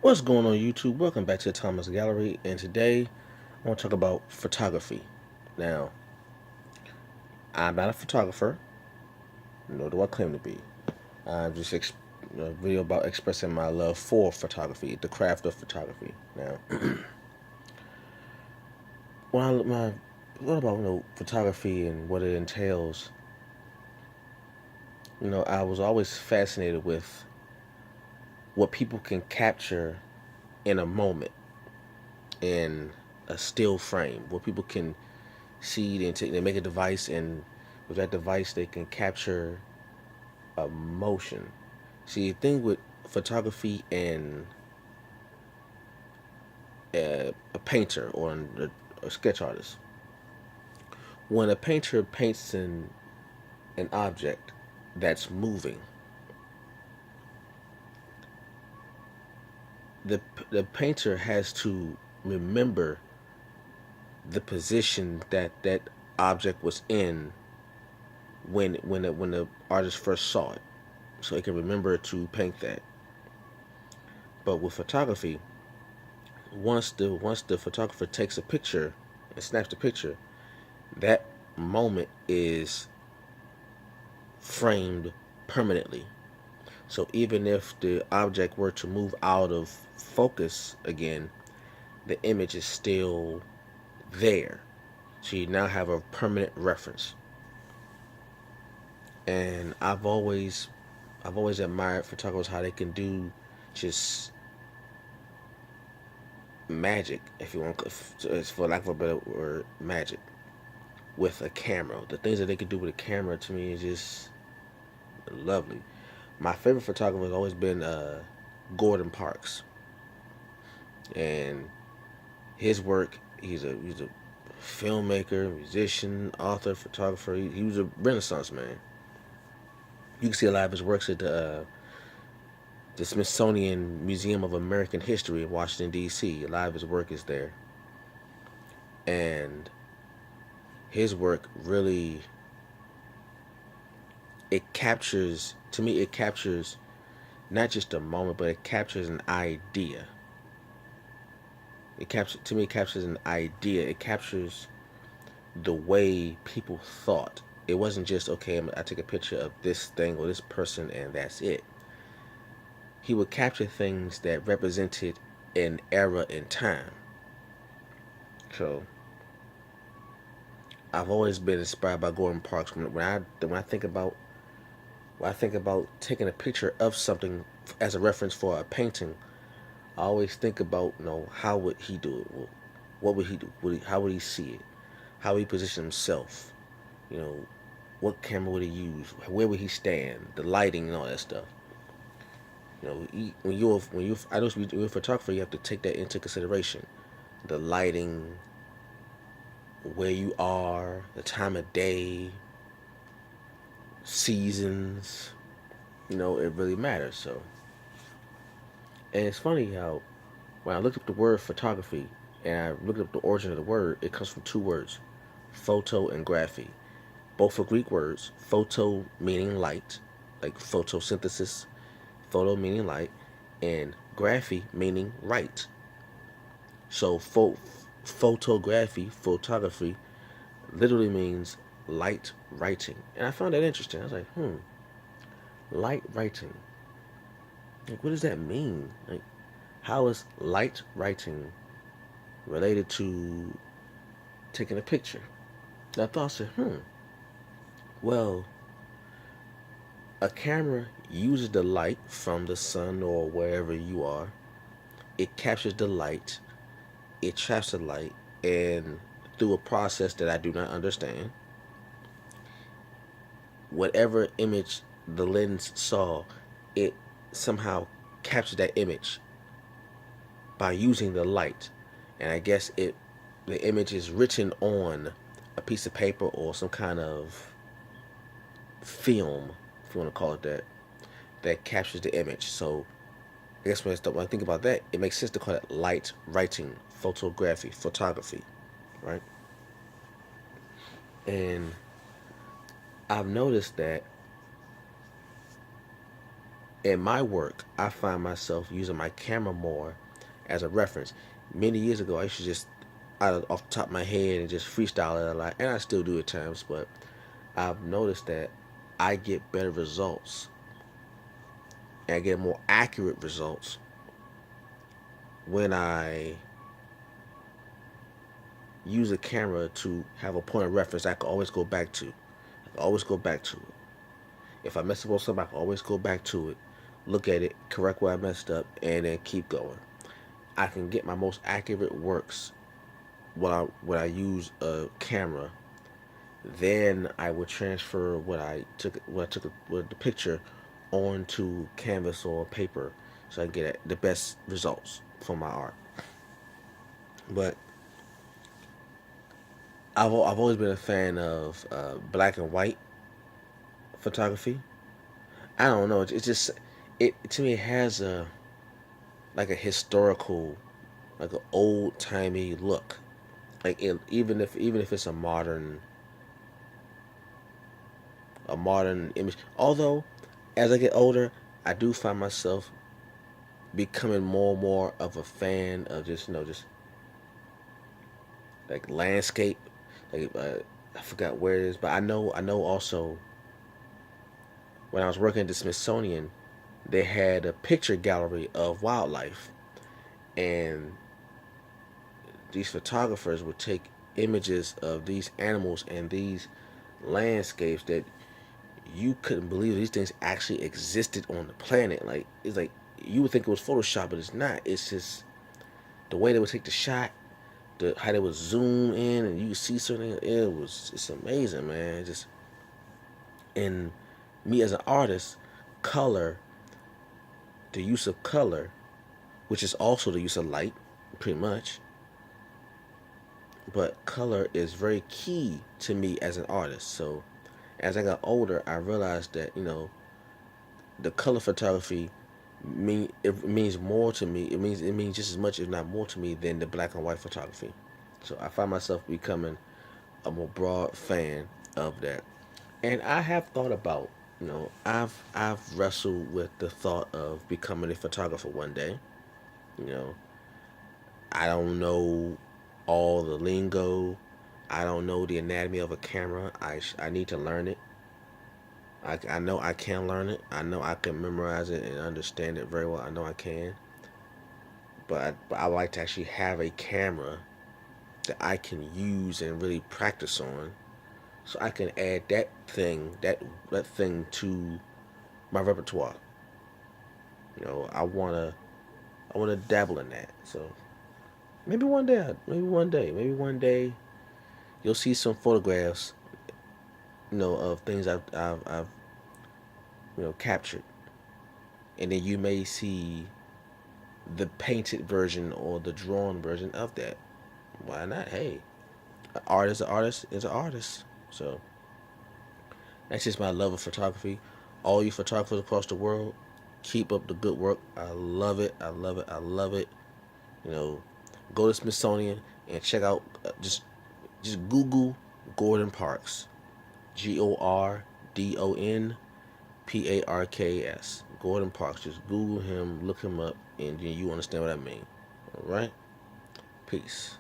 What's going on YouTube? Welcome back to the Thomas Gallery, and today I want to talk about photography. Now, I'm not a photographer, nor do I claim to be. I'm just a video about expressing my love for photography, the craft of photography. Now, when I thought about photography and what it entails, I was always fascinated with what people can capture in a moment in a still frame, what people can see and they make a device, and with that device they can capture emotion. See, the thing with photography and a painter or a sketch artist, when a painter paints an object that's moving, the the painter has to remember the position that object was in when the artist first saw it, so he can remember to paint that. But with photography, once the photographer takes a picture and snaps the picture, that moment is framed permanently. So even if the object were to move out of focus again, the image is still there. So you now have a permanent reference. And I've always admired photographers how they can do just magic, if you want, for lack of a better word, magic with a camera. The things that they can do with a camera to me is just lovely. My favorite photographer has always been Gordon Parks, and his work. He's a filmmaker, musician, author, photographer. He was a Renaissance man. You can see a lot of his works at the Smithsonian Museum of American History in Washington D.C. A lot of his work is there, and his work really, it captures not just a moment, but it captures an idea. It captures an idea. It captures the way people thought. It wasn't just, okay, I take a picture of this thing or this person and that's it. He would capture things that represented an era in time. So I've always been inspired by Gordon Parks. When I think about taking a picture of something as a reference for a painting, I always think about, how would he do it? What would he do? How would he see it? How would he position himself? You know, what camera would he use? Where would he stand? The lighting and all that stuff. I know when you're a photographer, you have to take that into consideration. The lighting, where you are, the time of day, seasons. It really matters. So, and it's funny how when I looked up the word photography and I looked up the origin of the word, it comes from two words: photo and graphy. Both are Greek words. Photo meaning light, like photosynthesis. Photo meaning light, and graphy meaning write. So photography literally means light writing. And I found that interesting. I was like, light writing. Like, what does that mean? Like, how is light writing related to taking a picture? And I thought, I said, well, a camera uses the light from the sun or wherever you are. It captures the light, it traps the light, and through a process that I do not understand, whatever image the lens saw, it somehow captured that image by using the light. And I guess the image is written on a piece of paper or some kind of film, if you want to call it that, that captures the image. So I guess when I think about that, it makes sense to call it light writing, photography, right? And I've noticed that in my work, I find myself using my camera more as a reference. Many years ago, I used to just off the top of my head and just freestyle it a lot, and I still do at times. But I've noticed that I get better results and I get more accurate results when I use a camera to have a point of reference I can always go back to. I can always go back to it. If I mess up on something, I can always go back to it, look at it, correct where I messed up, and then keep going. I can get my most accurate works when I use a camera. Then I would transfer what I took with the picture onto canvas or paper, so I can get the best results from my art. But I've always been a fan of black and white photography. I don't know. It's just it to me. It has a like a historical, like an old timey look. Even if it's a modern image. Although, as I get older, I do find myself becoming more and more of a fan of just like landscape. Like I forgot where it is, but I know also when I was working at the Smithsonian, they had a picture gallery of wildlife, and these photographers would take images of these animals and these landscapes that you couldn't believe these things actually existed on the planet. Like it's like you would think it was Photoshop, but it's not. It's just the way they would take the shot, how they would zoom in, and you could see something. It's amazing, man. Just and me as an artist, color, the use of color, which is also the use of light, pretty much. But color is very key to me as an artist. So as I got older, I realized that the color photography it means more to me. It means just as much, if not more, to me than the black and white photography. So I find myself becoming a more broad fan of that. And I have thought about, I've wrestled with the thought of becoming a photographer one day. You know, I don't know all the lingo. I don't know the anatomy of a camera. I need to learn it. I know I can learn it. I know I can memorize it and understand it very well. I know I can. But I like to actually have a camera that I can use and really practice on, so I can add that thing to my repertoire. I wanna dabble in that. So maybe one day you'll see some photographs, of things I've captured, and then you may see the painted version or the drawn version of that. Why not? Hey, an artist, an artist is an artist. So that's just my love of photography. All you photographers across the world, keep up the good work. I love it. I love it. I love it. You know, go to Smithsonian and check out. Just Google Gordon Parks. GORDONPARKS. Gordon Parks. Just Google him, look him up, and then you understand what I mean. All right. Peace.